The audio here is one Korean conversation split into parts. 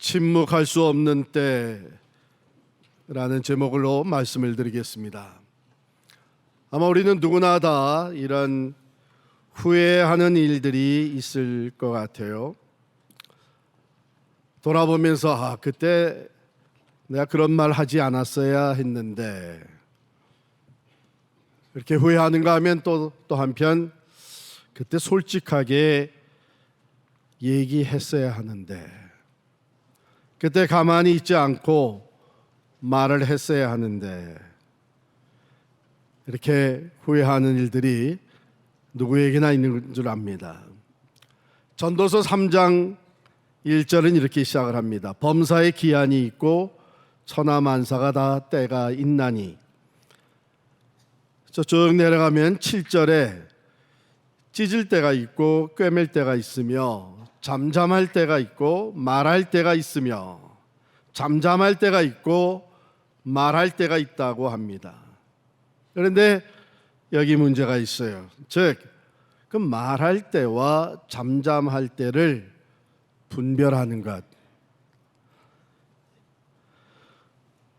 침묵할 수 없는 때라는 제목으로 말씀을 드리겠습니다. 아마 우리는 누구나 다 이런 후회하는 일들이 있을 것 같아요. 돌아보면서 그때 내가 그런 말 하지 않았어야 했는데, 이렇게 후회하는가 하면 또 한편 그때 솔직하게 얘기했어야 하는데, 그때 가만히 있지 않고 말을 했어야 하는데, 이렇게 후회하는 일들이 누구에게나 있는 줄 압니다. 전도서 3장 1절은 이렇게 시작을 합니다. 범사에 기한이 있고 천하만사가 다 때가 있나니. 쭉 내려가면 7절에 찢을 때가 있고 꿰맬 때가 있으며 잠잠할 때가 있고 말할 때가 있으며 잠잠할 때가 있고 말할 때가 있다고 합니다. 그런데 여기 문제가 있어요. 즉, 그 말할 때와 잠잠할 때를 분별하는 것,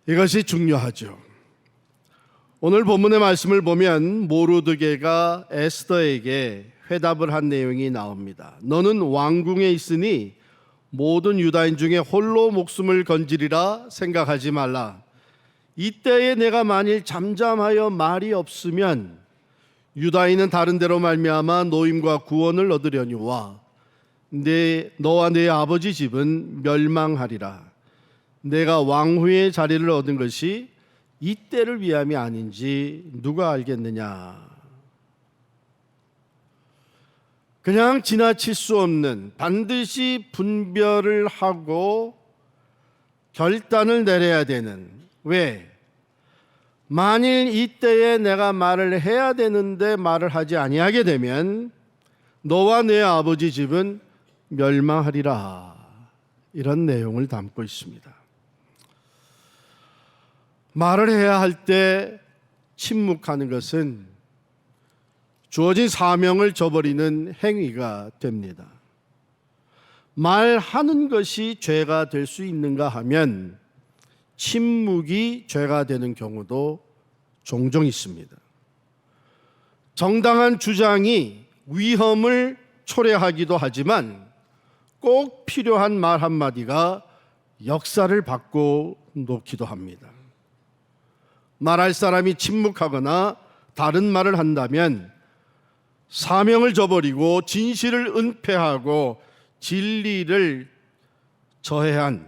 이것이 중요하죠. 오늘 본문의 말씀을 보면 모르드게가 에스더에게 회답을 한 내용이 나옵니다. 너는 왕궁에 있으니 모든 유다인 중에 홀로 목숨을 건지리라 생각하지 말라. 이때에 내가 만일 잠잠하여 말이 없으면 유다인은 다른 데로 말미암아 노임과 구원을 얻으려니와 너와 내 아버지 집은 멸망하리라. 내가 왕후의 자리를 얻은 것이 이때를 위함이 아닌지 누가 알겠느냐. 그냥 지나칠 수 없는, 반드시 분별을 하고 결단을 내려야 되는. 왜? 만일 이때에 내가 말을 해야 되는데 말을 하지 아니하게 되면 너와 내 아버지 집은 멸망하리라. 이런 내용을 담고 있습니다. 말을 해야 할 때 침묵하는 것은 주어진 사명을 저버리는 행위가 됩니다. 말하는 것이 죄가 될 수 있는가 하면 침묵이 죄가 되는 경우도 종종 있습니다. 정당한 주장이 위험을 초래하기도 하지만 꼭 필요한 말 한마디가 역사를 바꿔 놓기도 합니다. 말할 사람이 침묵하거나 다른 말을 한다면 사명을 저버리고 진실을 은폐하고 진리를 저해한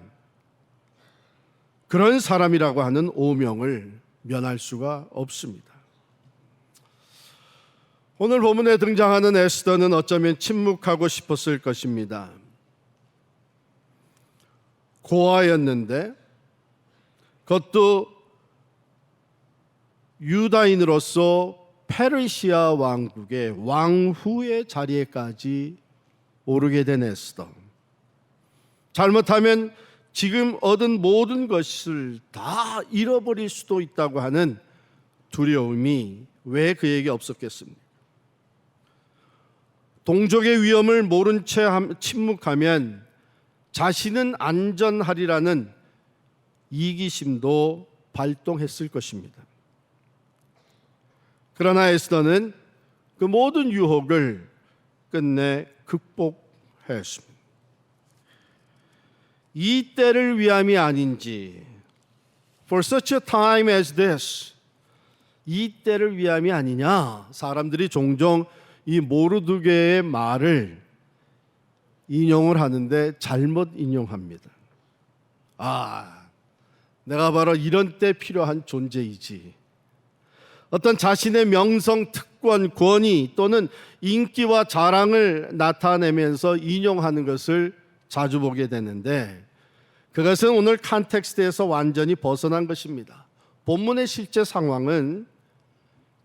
그런 사람이라고 하는 오명을 면할 수가 없습니다. 오늘 본문에 등장하는 에스더는 어쩌면 침묵하고 싶었을 것입니다. 고아였는데, 그것도 유다인으로서 페르시아 왕국의 왕후의 자리에까지 오르게 된 에스더. 잘못하면 지금 얻은 모든 것을 다 잃어버릴 수도 있다고 하는 두려움이 왜 그에게 없었겠습니까? 동족의 위험을 모른 채 침묵하면 자신은 안전하리라는 이기심도 발동했을 것입니다. 그러나 에스더는 그 모든 유혹을 끝내 극복했습니다. 이 때를 위함이 아닌지, for such a time as this, 이 때를 위함이 아니냐. 사람들이 종종 이 모르드게의 말을 인용을 하는데 잘못 인용합니다. 내가 바로 이런 때 필요한 존재이지. 어떤 자신의 명성, 특권, 권위 또는 인기와 자랑을 나타내면서 인용하는 것을 자주 보게 되는데, 그것은 오늘 컨텍스트에서 완전히 벗어난 것입니다. 본문의 실제 상황은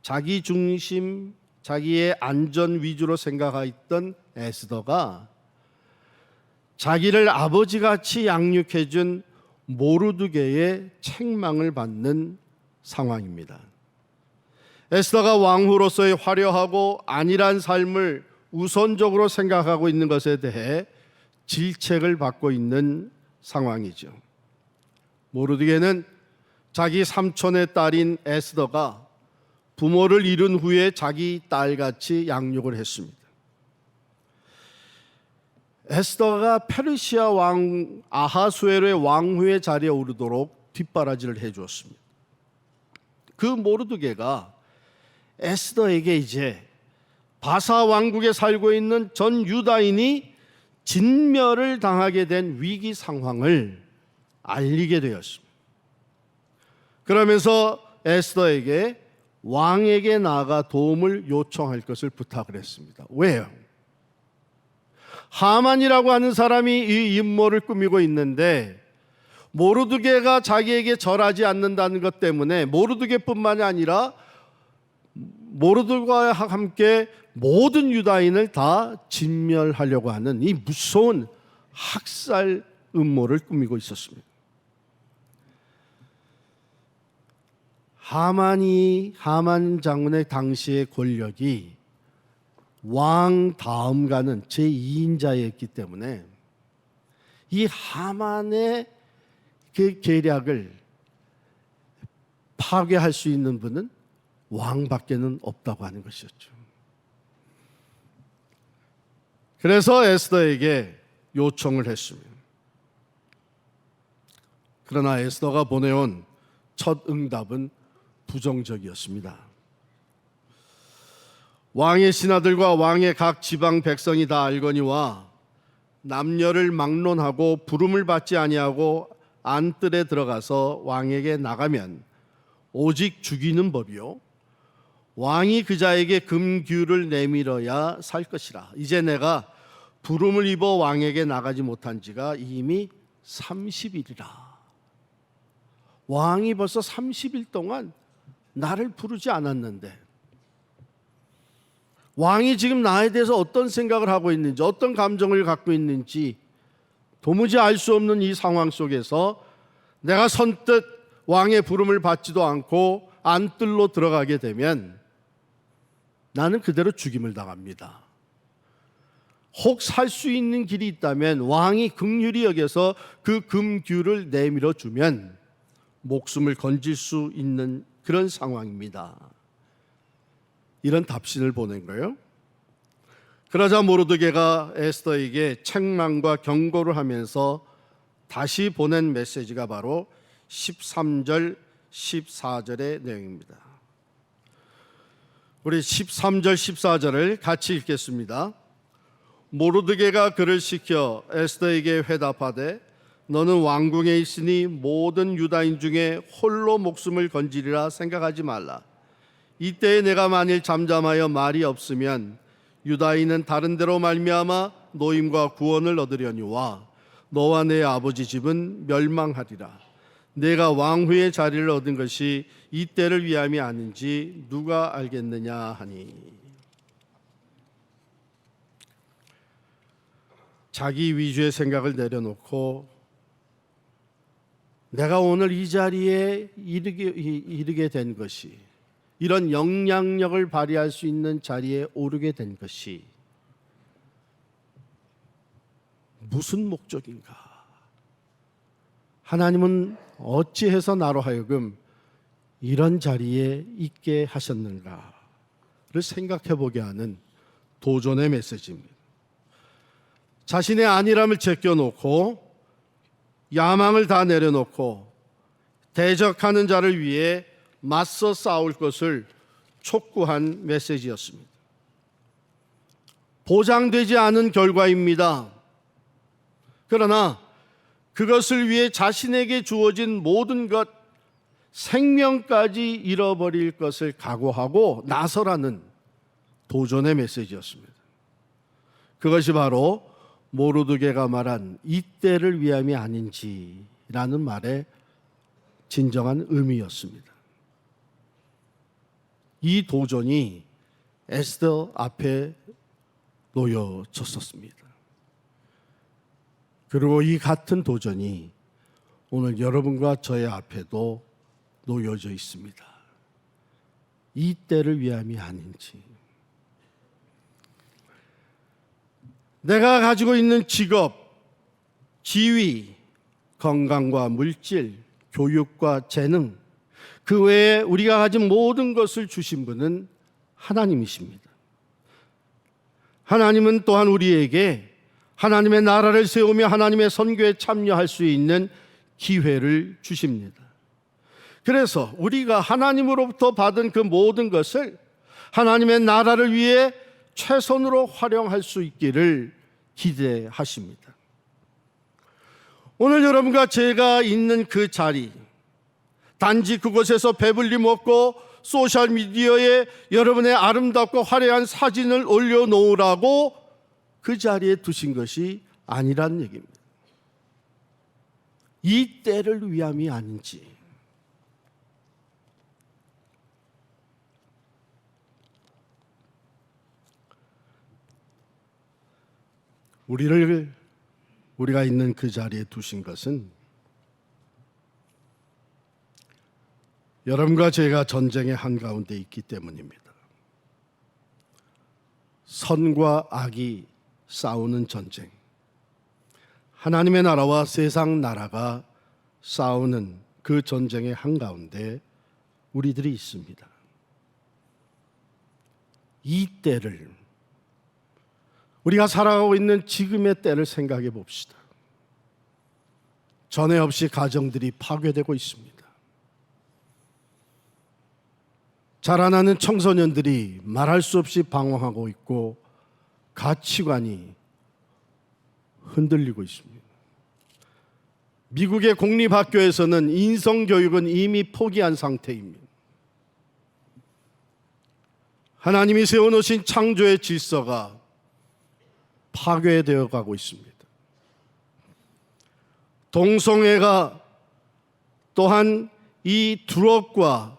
자기 중심, 자기의 안전 위주로 생각했던 에스더가 자기를 아버지같이 양육해 준 모르드게의 책망을 받는 상황입니다. 에스더가 왕후로서의 화려하고 안일한 삶을 우선적으로 생각하고 있는 것에 대해 질책을 받고 있는 상황이죠. 모르드게는 자기 삼촌의 딸인 에스더가 부모를 잃은 후에 자기 딸같이 양육을 했습니다. 에스더가 페르시아 왕 아하수에로의 왕후의 자리에 오르도록 뒷바라지를 해주었습니다. 그 모르드게가 에스더에게 이제 바사 왕국에 살고 있는 전 유다인이 진멸을 당하게 된 위기 상황을 알리게 되었습니다. 그러면서 에스더에게 왕에게 나아가 도움을 요청할 것을 부탁을 했습니다. 왜요? 하만이라고 하는 사람이 이阴谋를 꾸미고 있는데 모르드게가 자기에게 절하지 않는다는 것 때문에 모르드게뿐만이 아니라 모르드게와 함께 모든 유다인을 다 진멸하려고 하는 이 무서운 학살 음모를 꾸미고 있었습니다. 하만 장군의 당시의 권력이 왕 다음 가는 제2인자였기 때문에 이 하만의 그 계략을 파괴할 수 있는 분은 왕밖에는 없다고 하는 것이었죠. 그래서 에스더에게 요청을 했습니다. 그러나 에스더가 보내온 첫 응답은 부정적이었습니다. 왕의 신하들과 왕의 각 지방 백성이 다 알거니와 남녀를 막론하고 부름을 받지 아니하고 안뜰에 들어가서 왕에게 나가면 오직 죽이는 법이요 왕이 그자에게 금규를 내밀어야 살 것이라. 이제 내가 부름을 입어 왕에게 나가지 못한 지가 이미 30일이라. 왕이 벌써 30일 동안 나를 부르지 않았는데 왕이 지금 나에 대해서 어떤 생각을 하고 있는지 어떤 감정을 갖고 있는지 도무지 알 수 없는 이 상황 속에서 내가 선뜻 왕의 부름을 받지도 않고 안뜰로 들어가게 되면 나는 그대로 죽임을 당합니다. 혹 살 수 있는 길이 있다면 왕이 긍휼히 여겨서 그 금규를 내밀어 주면 목숨을 건질 수 있는 그런 상황입니다. 이런 답신을 보낸 거예요. 그러자 모르드게가 에스더에게 책망과 경고를 하면서 다시 보낸 메시지가 바로 13절, 14절의 내용입니다. 우리 13절, 14절을 같이 읽겠습니다. 모르드게가 그를 시켜 에스더에게 회답하되 너는 왕궁에 있으니 모든 유다인 중에 홀로 목숨을 건지리라 생각하지 말라. 이때에 내가 만일 잠잠하여 말이 없으면 유다인은 다른 데로 말미암아 노임과 구원을 얻으려니와 너와 내 아버지 집은 멸망하리라. 내가 왕후의 자리를 얻은 것이 이때를 위함이 아닌지 누가 알겠느냐 하니. 자기 위주의 생각을 내려놓고 내가 오늘 이 자리에 이르게 된 것이, 이런 영향력을 발휘할 수 있는 자리에 오르게 된 것이 무슨 목적인가? 하나님은 어찌해서 나로 하여금 이런 자리에 있게 하셨는가를 생각해 보게 하는 도전의 메시지입니다. 자신의 안일함을 제껴놓고 야망을 다 내려놓고 대적하는 자를 위해 맞서 싸울 것을 촉구한 메시지였습니다. 보장되지 않은 결과입니다. 그러나 그것을 위해 자신에게 주어진 모든 것, 생명까지 잃어버릴 것을 각오하고 나서라는 도전의 메시지였습니다. 그것이 바로 모르드게가 말한 이때를 위함이 아닌지라는 말의 진정한 의미였습니다. 이 도전이 에스더 앞에 놓여졌었습니다. 그리고 이 같은 도전이 오늘 여러분과 저의 앞에도 놓여져 있습니다. 이 때를 위함이 아닌지. 내가 가지고 있는 직업, 지위, 건강과 물질, 교육과 재능, 그 외에 우리가 가진 모든 것을 주신 분은 하나님이십니다. 하나님은 또한 우리에게 하나님의 나라를 세우며 하나님의 선교에 참여할 수 있는 기회를 주십니다. 그래서 우리가 하나님으로부터 받은 그 모든 것을 하나님의 나라를 위해 최선으로 활용할 수 있기를 기대하십니다. 오늘 여러분과 제가 있는 그 자리, 단지 그곳에서 배불리 먹고 소셜미디어에 여러분의 아름답고 화려한 사진을 올려놓으라고 그 자리에 두신 것이 아니란 얘기입니다. 이 때를 위함이 아닌지, 우리가 있는 그 자리에 두신 것은 여러분과 제가 전쟁의 한가운데 있기 때문입니다. 선과 악이 싸우는 전쟁, 하나님의 나라와 세상 나라가 싸우는 그 전쟁의 한가운데 우리들이 있습니다. 이 때를, 우리가 살아가고 있는 지금의 때를 생각해 봅시다. 전에 없이 가정들이 파괴되고 있습니다. 자라나는 청소년들이 말할 수 없이 방황하고 있고 가치관이 흔들리고 있습니다. 미국의 공립학교에서는 인성교육은 이미 포기한 상태입니다. 하나님이 세워놓으신 창조의 질서가 파괴되어 가고 있습니다. 동성애가 또한 이 드럭과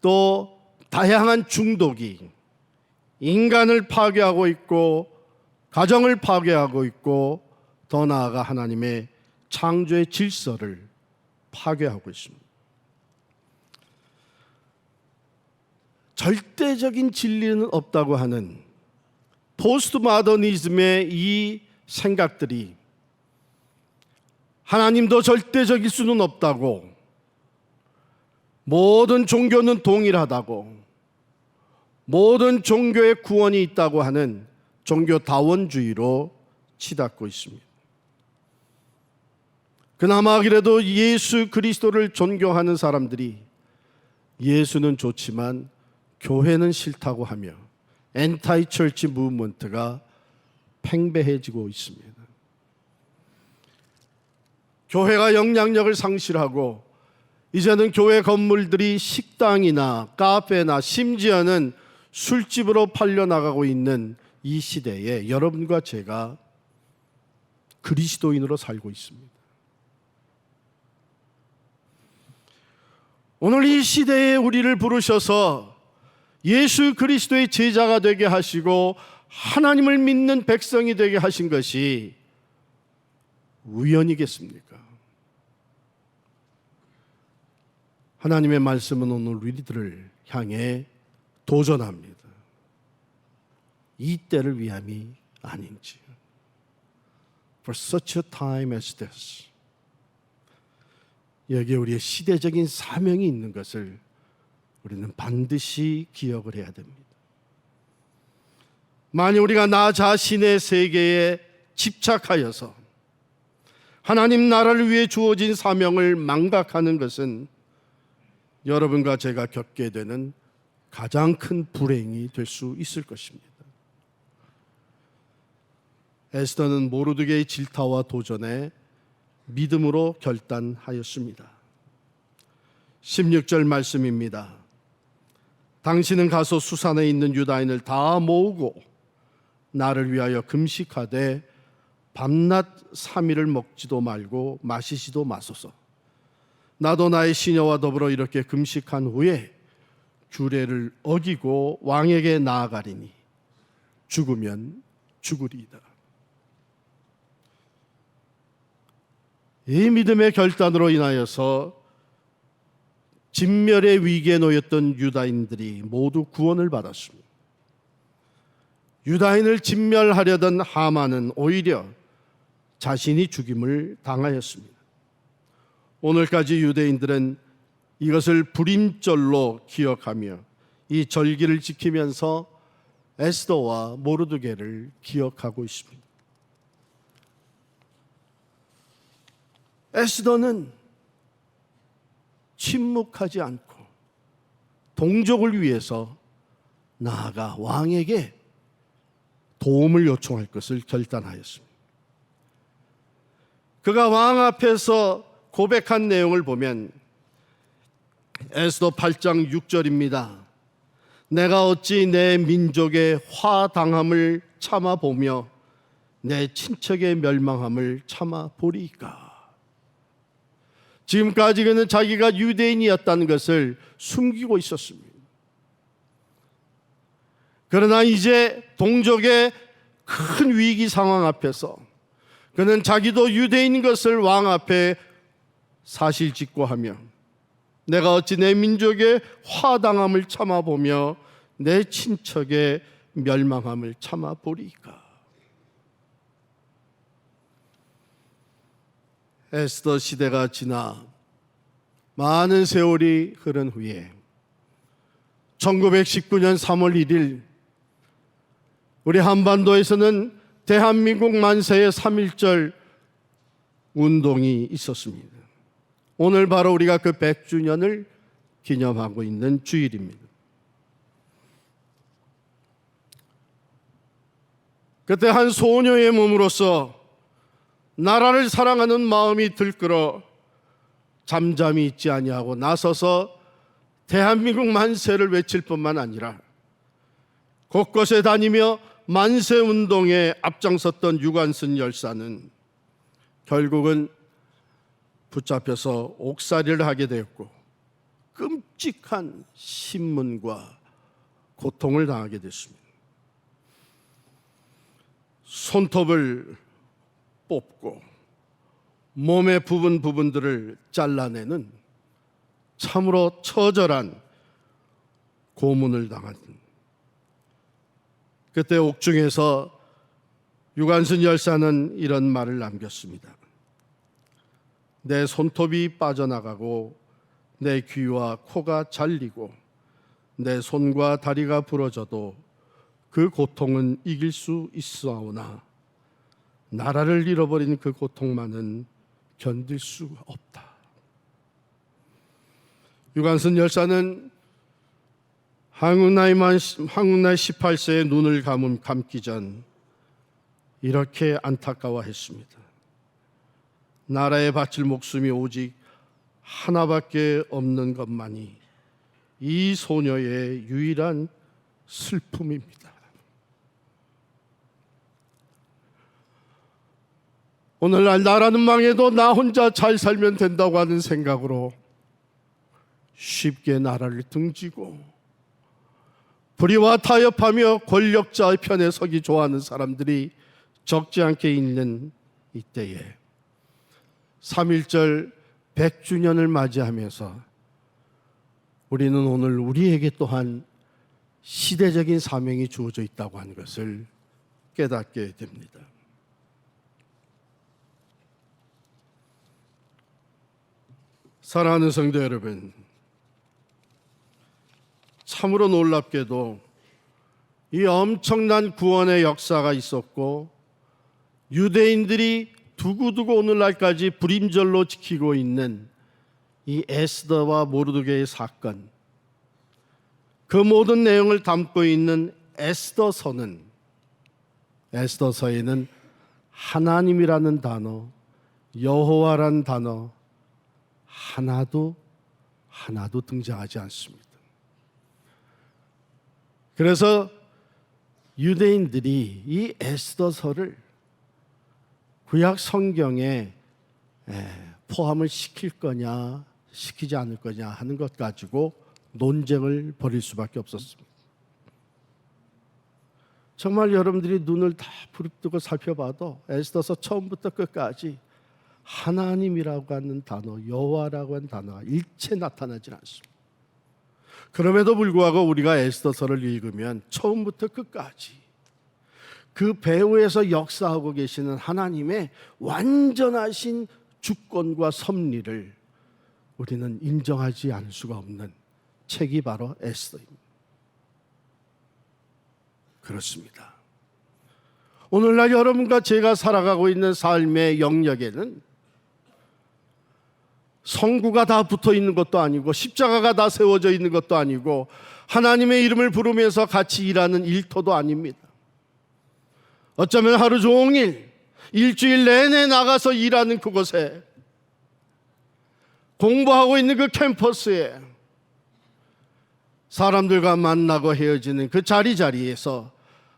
또 다양한 중독이 인간을 파괴하고 있고 가정을 파괴하고 있고 더 나아가 하나님의 창조의 질서를 파괴하고 있습니다. 절대적인 진리는 없다고 하는 포스트 모더니즘의 이 생각들이 하나님도 절대적일 수는 없다고, 모든 종교는 동일하다고, 모든 종교의 구원이 있다고 하는 종교다원주의로 치닫고 있습니다. 그나마 그래도 예수 그리스도를 존경하는 사람들이 예수는 좋지만 교회는 싫다고 하며 엔타이 철치 무브먼트가 팽배해지고 있습니다. 교회가 영향력을 상실하고 이제는 교회 건물들이 식당이나 카페나 심지어는 술집으로 팔려나가고 있는 이 시대에 여러분과 제가 그리스도인으로 살고 있습니다. 오늘 이 시대에 우리를 부르셔서 예수 그리스도의 제자가 되게 하시고 하나님을 믿는 백성이 되게 하신 것이 우연이겠습니까? 하나님의 말씀은 오늘 우리들을 향해 도전합니다. 이 때를 위함이 아닌지. For such a time as this. 여기에 우리의 시대적인 사명이 있는 것을 우리는 반드시 기억을 해야 됩니다. 만약 우리가 나 자신의 세계에 집착하여서 하나님 나라를 위해 주어진 사명을 망각하는 것은 여러분과 제가 겪게 되는 가장 큰 불행이 될 수 있을 것입니다. 에스더는 모르드게의 질타와 도전에 믿음으로 결단하였습니다. 16절 말씀입니다. 당신은 가서 수산에 있는 유다인을 다 모으고 나를 위하여 금식하되 밤낮 3일을 먹지도 말고 마시지도 마소서. 나도 나의 시녀와 더불어 이렇게 금식한 후에 규례를 어기고 왕에게 나아가리니 죽으면 죽으리이다. 이 믿음의 결단으로 인하여서 진멸의 위기에 놓였던 유다인들이 모두 구원을 받았습니다. 유다인을 진멸하려던 하만은 오히려 자신이 죽임을 당하였습니다. 오늘까지 유대인들은 이것을 불임절로 기억하며 이 절기를 지키면서 에스더와 모르드게를 기억하고 있습니다. 에스더는 침묵하지 않고 동족을 위해서 나아가 왕에게 도움을 요청할 것을 결단하였습니다. 그가 왕 앞에서 고백한 내용을 보면 에스더 8장 6절입니다. 내가 어찌 내 민족의 화당함을 참아보며 내 친척의 멸망함을 참아보리까. 지금까지 그는 자기가 유대인이었다는 것을 숨기고 있었습니다. 그러나 이제 동족의 큰 위기 상황 앞에서 그는 자기도 유대인인 것을 왕 앞에 사실직고하며 내가 어찌 내 민족의 화당함을 참아보며 내 친척의 멸망함을 참아보리까. 에스더 시대가 지나 많은 세월이 흐른 후에 1919년 3월 1일 우리 한반도에서는 대한민국 만세의 3.1절 운동이 있었습니다. 오늘 바로 우리가 그 100주년을 기념하고 있는 주일입니다. 그때 한 소녀의 몸으로서 나라를 사랑하는 마음이 들끓어 잠잠히 있지 아니하고 나서서 대한민국 만세를 외칠 뿐만 아니라 곳곳에 다니며 만세 운동에 앞장섰던 유관순 열사는 결국은 붙잡혀서 옥살이를 하게 되었고 끔찍한 신문과 고통을 당하게 됐습니다. 손톱을 뽑고 몸의 부분들을 잘라내는 참으로 처절한 고문을 당한 그때 옥중에서 유관순 열사는 이런 말을 남겼습니다. 내 손톱이 빠져나가고 내 귀와 코가 잘리고 내 손과 다리가 부러져도 그 고통은 이길 수 있사오나 나라를 잃어버린 그 고통만은 견딜 수 없다. 유관순 열사는 한국 나이 18세에 눈을 감기 전 이렇게 안타까워했습니다. 나라에 바칠 목숨이 오직 하나밖에 없는 것만이 이 소녀의 유일한 슬픔입니다. 오늘날 나라는 망해도 나 혼자 잘 살면 된다고 하는 생각으로 쉽게 나라를 등지고 불의와 타협하며 권력자의 편에 서기 좋아하는 사람들이 적지 않게 있는 이때에 3.1절 100주년을 맞이하면서 우리는 오늘 우리에게 또한 시대적인 사명이 주어져 있다고 하는 것을 깨닫게 됩니다. 사랑하는 성도 여러분, 참으로 놀랍게도 이 엄청난 구원의 역사가 있었고 유대인들이 두고두고 오늘날까지 불임절로 지키고 있는 이 에스더와 모르드게의 사건, 그 모든 내용을 담고 있는 에스더서에는 하나님이라는 단어, 여호와라는 단어 하나도 등장하지 않습니다. 그래서 유대인들이 이 에스더서를 구약 성경에 포함을 시킬 거냐 시키지 않을 거냐 하는 것 가지고 논쟁을 벌일 수밖에 없었습니다. 정말 여러분들이 눈을 다 부릅뜨고 살펴봐도 에스더서 처음부터 끝까지 하나님이라고 하는 단어, 여호와라고 하는 단어가 일체 나타나지 않습니다. 그럼에도 불구하고 우리가 에스더서를 읽으면 처음부터 끝까지 그 배후에서 역사하고 계시는 하나님의 완전하신 주권과 섭리를 우리는 인정하지 않을 수가 없는 책이 바로 에스더입니다. 그렇습니다. 오늘날 여러분과 제가 살아가고 있는 삶의 영역에는 성구가 다 붙어 있는 것도 아니고 십자가가 다 세워져 있는 것도 아니고 하나님의 이름을 부르면서 같이 일하는 일터도 아닙니다. 어쩌면 하루 종일 일주일 내내 나가서 일하는 그곳에, 공부하고 있는 그 캠퍼스에, 사람들과 만나고 헤어지는 그 자리자리에서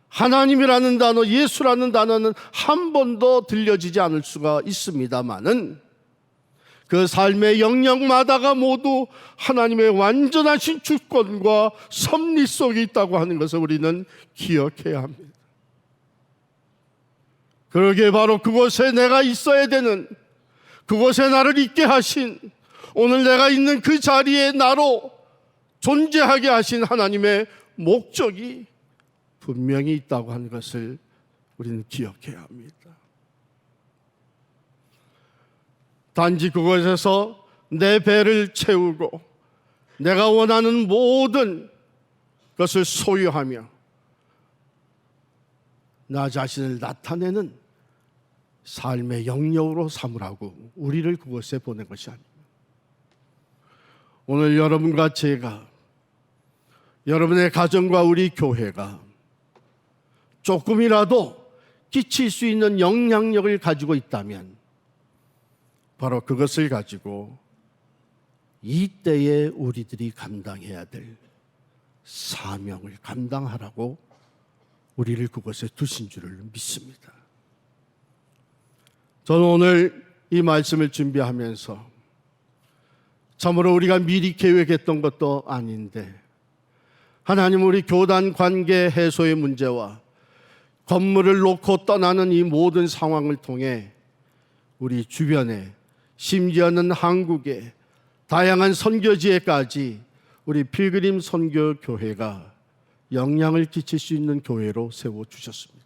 하나님이라는 단어, 예수라는 단어는 한 번도 들려지지 않을 수가 있습니다마는 그 삶의 영역마다가 모두 하나님의 완전하신 주권과 섭리 속에 있다고 하는 것을 우리는 기억해야 합니다. 그러기에 바로 그곳에 내가 있어야 되는, 그곳에 나를 있게 하신, 오늘 내가 있는 그 자리에 나로 존재하게 하신 하나님의 목적이 분명히 있다고 하는 것을 우리는 기억해야 합니다. 단지 그곳에서 내 배를 채우고 내가 원하는 모든 것을 소유하며 나 자신을 나타내는 삶의 영역으로 삼으라고 우리를 그곳에 보낸 것이 아닙니다. 오늘 여러분과 제가, 여러분의 가정과 우리 교회가 조금이라도 끼칠 수 있는 영향력을 가지고 있다면 바로 그것을 가지고 이때에 우리들이 감당해야 될 사명을 감당하라고 우리를 그곳에 두신 줄을 믿습니다. 저는 오늘 이 말씀을 준비하면서 참으로 우리가 미리 계획했던 것도 아닌데 하나님, 우리 교단 관계 해소의 문제와 건물을 놓고 떠나는 이 모든 상황을 통해 우리 주변에, 심지어는 한국의 다양한 선교지에까지 우리 필그림 선교교회가 영향을 끼칠 수 있는 교회로 세워주셨습니다.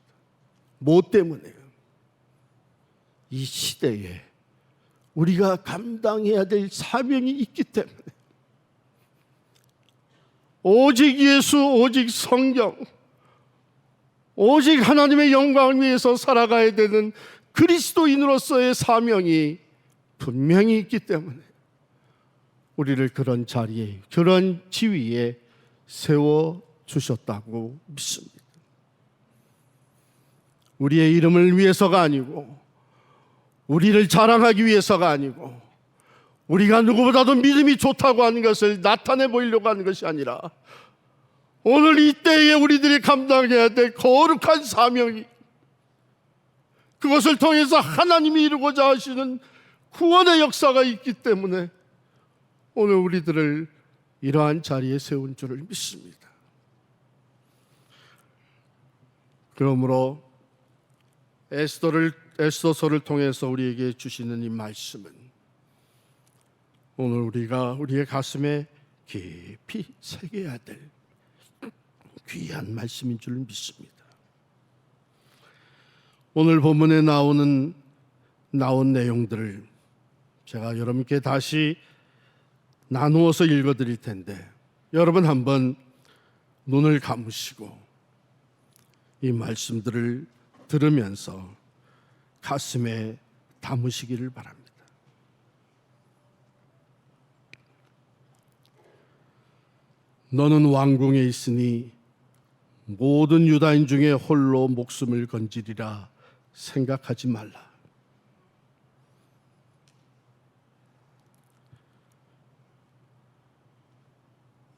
뭐 때문에요? 이 시대에 우리가 감당해야 될 사명이 있기 때문에, 오직 예수, 오직 성경, 오직 하나님의 영광을 위해서 살아가야 되는 그리스도인으로서의 사명이 분명히 있기 때문에 우리를 그런 자리에, 그런 지위에 세워주셨다고 믿습니다. 우리의 이름을 위해서가 아니고, 우리를 자랑하기 위해서가 아니고, 우리가 누구보다도 믿음이 좋다고 하는 것을 나타내 보이려고 하는 것이 아니라 오늘 이때에 우리들이 감당해야 될 거룩한 사명이, 그것을 통해서 하나님이 이루고자 하시는 구원의 역사가 있기 때문에 오늘 우리들을 이러한 자리에 세운 줄을 믿습니다. 그러므로 에스더서를 통해서 우리에게 주시는 이 말씀은 오늘 우리가 우리의 가슴에 깊이 새겨야 될 귀한 말씀인 줄 믿습니다. 오늘 본문에 나온 내용들을 제가 여러분께 다시 나누어서 읽어드릴 텐데 여러분 한번 눈을 감으시고 이 말씀들을 들으면서 가슴에 담으시기를 바랍니다. 너는 왕궁에 있으니 모든 유다인 중에 홀로 목숨을 건지리라 생각하지 말라.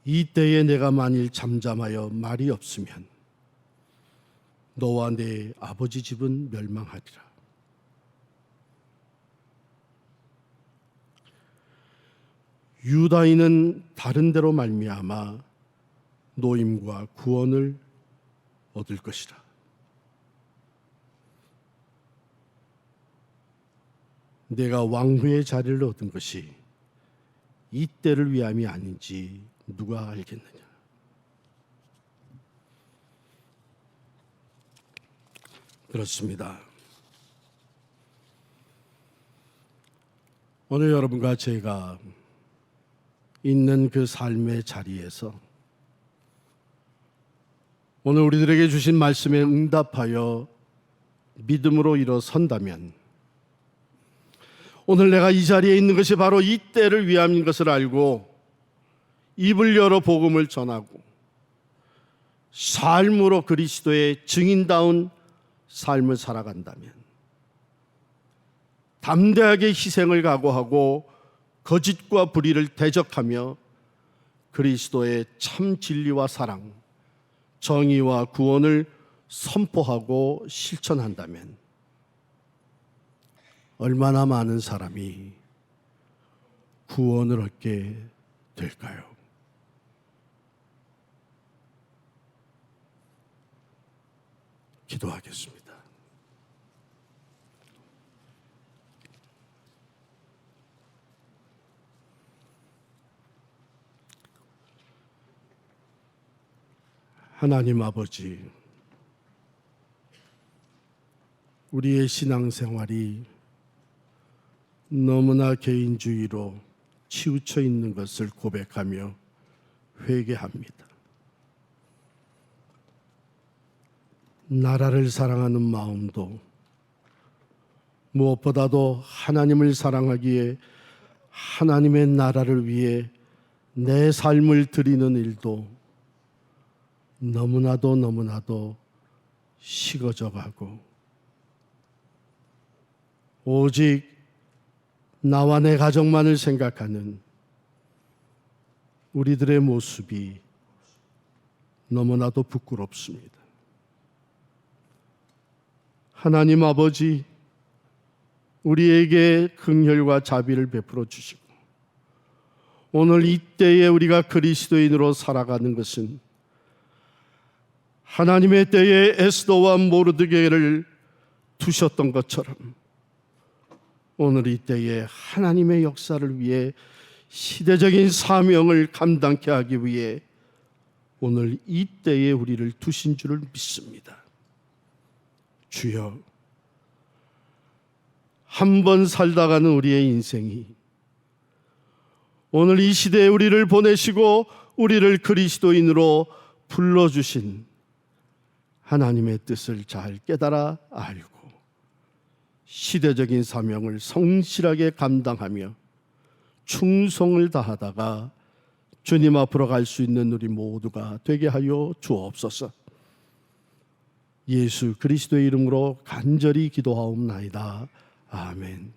이때에 내가 만일 잠잠하여 말이 없으면 너와 내 아버지 집은 멸망하리라. 유다인은 다른 데로 말미암아 노임과 구원을 얻을 것이라. 내가 왕후의 자리를 얻은 것이 이때를 위함이 아닌지 누가 알겠느냐. 그렇습니다. 오늘 여러분과 제가 있는 그 삶의 자리에서 오늘 우리들에게 주신 말씀에 응답하여 믿음으로 일어선다면 오늘 내가 이 자리에 있는 것이 바로 이 때를 위함인 것을 알고 입을 열어 복음을 전하고 삶으로 그리스도의 증인다운 삶을 살아간다면 담대하게 희생을 각오하고 거짓과 불의를 대적하며 그리스도의 참 진리와 사랑, 정의와 구원을 선포하고 실천한다면 얼마나 많은 사람이 구원을 얻게 될까요? 기도하겠습니다. 하나님 아버지, 우리의 신앙생활이 너무나 개인주의로 치우쳐 있는 것을 고백하며 회개합니다. 나라를 사랑하는 마음도 무엇보다도 하나님을 사랑하기에 하나님의 나라를 위해 내 삶을 드리는 일도 너무나도 식어져 가고 오직 나와 내 가정만을 생각하는 우리들의 모습이 너무나도 부끄럽습니다. 하나님 아버지, 우리에게 긍휼과 자비를 베풀어 주시고 오늘 이때에 우리가 그리스도인으로 살아가는 것은 하나님의 때에 에스더와 모르드게를 두셨던 것처럼 오늘 이때에 하나님의 역사를 위해 시대적인 사명을 감당케 하기 위해 오늘 이때에 우리를 두신 줄을 믿습니다. 주여, 한 번 살다가는 우리의 인생이 오늘 이 시대에 우리를 보내시고 우리를 그리스도인으로 불러주신 하나님의 뜻을 잘 깨달아 알고 시대적인 사명을 성실하게 감당하며 충성을 다하다가 주님 앞으로 갈 수 있는 우리 모두가 되게 하여 주옵소서. 예수 그리스도의 이름으로 간절히 기도하옵나이다. 아멘.